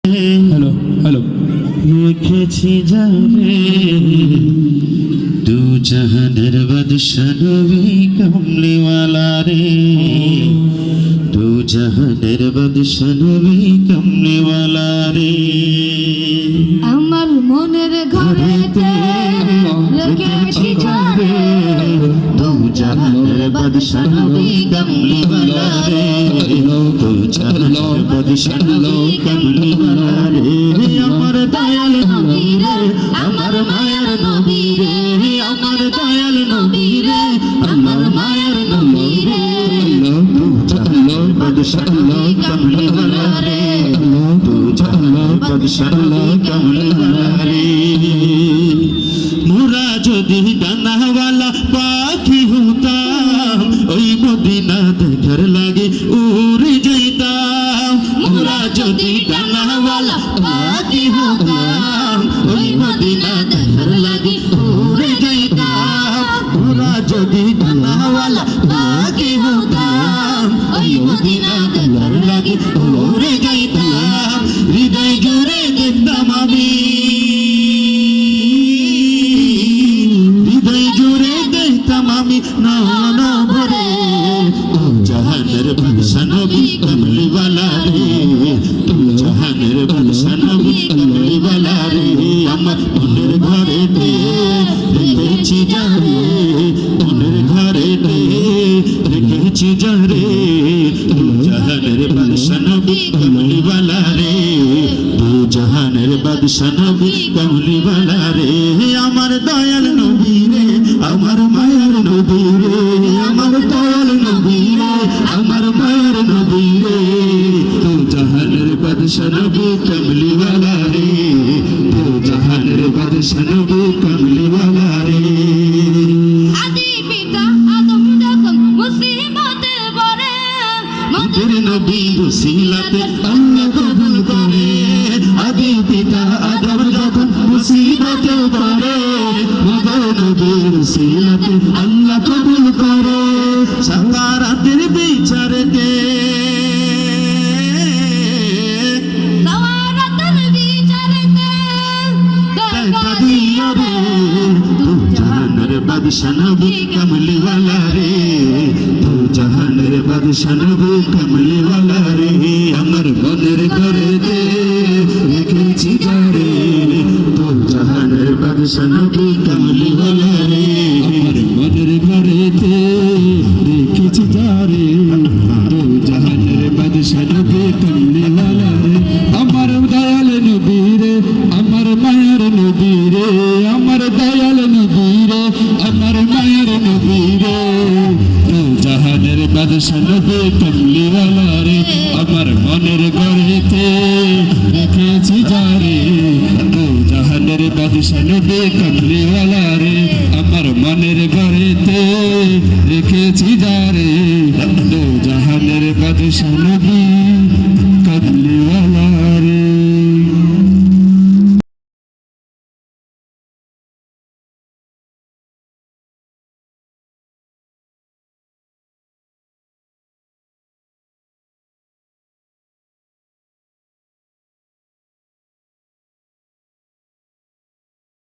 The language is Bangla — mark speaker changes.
Speaker 1: हेलो हेलो
Speaker 2: রেখেছি যারে দু জাহানের বাদশা নবী কামলিওয়ালা রে দু জাহানের বাদশা নবী কামলিওয়ালা রে
Speaker 3: আমার মনের ঘরেতে রেখেছি যারে
Speaker 2: দু জাহানের বাদশা নবী কামলিওয়ালা রে দু জাহানের বাদশা নবী কামলিওয়ালা রে আমার দয়াল নবী রে আমার মায়ের নবী রে আমার দয়াল নবী রে আমার মায়ের নবী রে দু জাহানের বাদশা নবী কামলিওয়ালা রে দু জাহানের বাদশা নবী কামলিওয়ালা রে মোরা যদি ডানাওয়ালা পাখি হতাম ওই মদিনা দেখার লাগে উড়ে যাইতাম মোরা যদি ডানাওয়ালা পাখি হতাম ওই মদিনা দেখার লাগে উড়ে যাইতাম মোরা যদি ডানাওয়ালা পাখি হতাম ওই মদিনা দেখার লাগে উড়ে যাইতাম হৃদয় জুড়ে দেখতাম আমি নানা ভরে ও জাহানের বাদশা নবী কামলিওয়ালা রে ও জাহানের বাদশা নবী কামলিওয়ালা রে আমার মনের ঘরে রেখেছি যারে মনের ঘরে রেখেছি যারে ও জাহানের বাদশা নবী কামলিওয়ালা রে ও জাহানের বাদশা নবী কামলিওয়ালা রে আমার দয়াল নবী রে আমার মায়ের নবী রে আমার দয়াল নবী রে আমার মায়ের নবী রে তো জাহানের বাদশা নবী কামলিওয়ালা রে তো জাহানের বাদশা নবী কামলিওয়ালা রে
Speaker 3: আদি পিতা আদম যখন মুসিবতে পড়ে
Speaker 2: মোদের নবীর উসিলাতে আল্লাহ কবুল করে আদি পিতা আদম যখন মুসিবতে পড়ে মোদের নবীর উসিলাতে আল্লাহ কবুল করে সাকারাতের বিচারতে
Speaker 3: সওয়ারাতের বিচারতে দেখা
Speaker 2: দিও রে তু জাহানের বাদশা নবী কামলিওয়ালা রে তু জাহানের বাদশা নবী কামলিওয়ালা রে আমার মনের ঘরেতে রেখেছি যারে তু জাহানের বাদশা নবী কামলিওয়ালা রে আমার মনের ঘরেতে রেখেছি যারে তু জাহানের বাদশা নবী কামলিওয়ালা রে আমার দয়াল নবী রে আমার মায়ের নবী রে আমার দয়াল নবী রে আমার মায়ের নবী রে তু জাহানের বাদশা নবী কামলিওয়ালা রে আমার মনের ঘরেতে রেখেছি যারে তু জাহানের বাদশা নবী কামলিওয়ালা রে আমার মনের ঘরেতে রেখেছি যারে তু জাহানের বাদশা নবী